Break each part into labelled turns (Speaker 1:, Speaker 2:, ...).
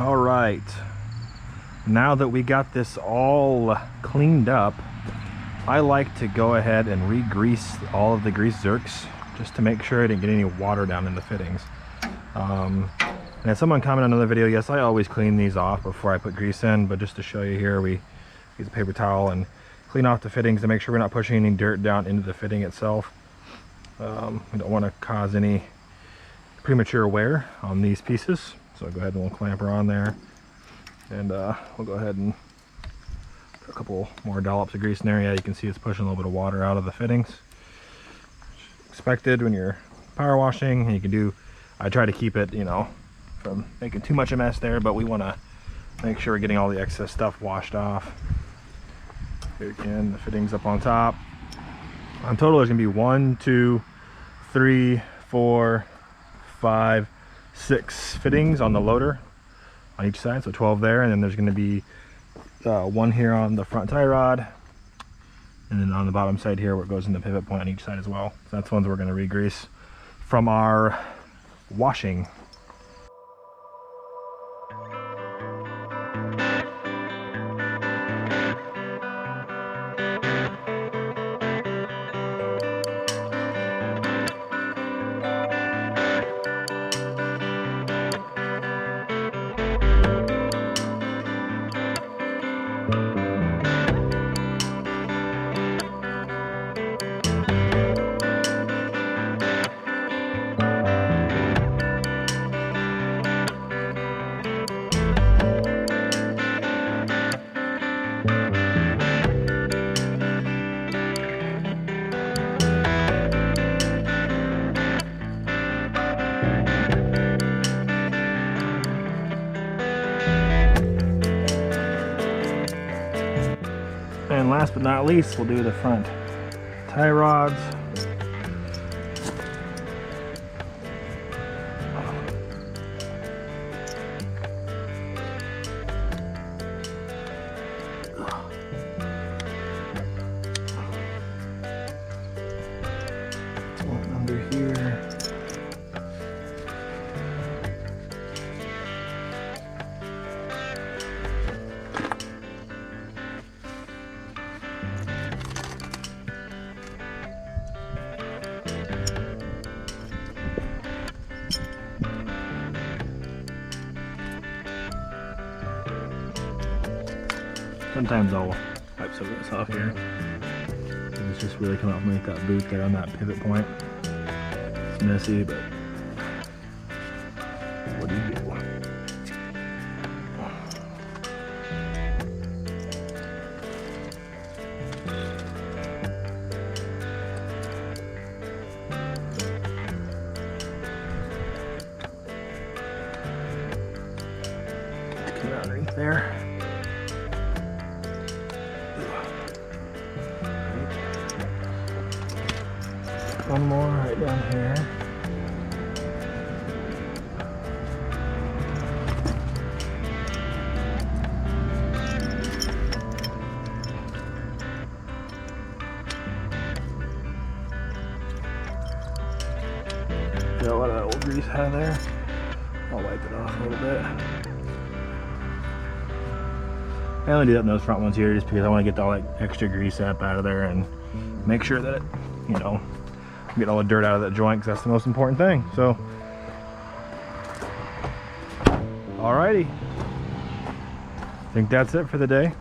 Speaker 1: All right, now that we got this all cleaned up, I like to go ahead and re-grease all of the grease zerks just to make sure I didn't get any water down in the fittings. And someone commented on another video, yes, I always clean these off before I put grease in, but just to show you here, we use a paper towel and clean off the fittings to make sure we're not pushing any dirt down into the fitting itself. We don't want to cause any premature wear on these pieces. So go ahead and we'll clamp her on there. And we'll go ahead and put a couple more dollops of grease in there. Yeah, you can see it's pushing a little bit of water out of the fittings. Expected when you're power washing. And you can do, I try to keep it, you know, from making too much a mess there, but we want to make sure we're getting all the excess stuff washed off. Here again, the fittings up on top. On total, there's gonna be 1, 2, 3, 4, 5, 6 fittings on the loader on each side, so 12 there, and then there's gonna be one here on the front tie rod, and then on the bottom side here where it goes in the pivot point on each side as well. So that's the ones we're gonna re-grease from our washing. And last but not least, we'll do the front tie rods. One under here. Sometimes I'll wipe some of this off here. It's just really coming off underneath that boot there on that pivot point. It's messy, but what do you do? Come out underneath there. One more right down here. Got a lot of that old grease out of there. I'll wipe it off a little bit. I only do that in those front ones here just because I want to get all that extra grease up out of there and make sure that it, you know, get all the dirt out of that joint, because that's the most important thing. So, alrighty, I think that's it for the day.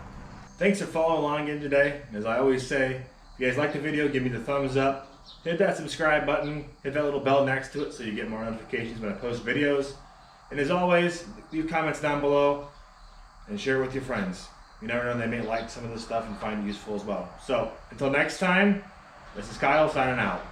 Speaker 1: Thanks for following along again today. As I always say, if you guys like the video, give me the thumbs up, hit that subscribe button, hit that little bell next to it so you get more notifications when I post videos. And as always, leave comments down below and share it with your friends. You never know, they may like some of this stuff and find it useful as well. So until next time, this is Kyle signing out.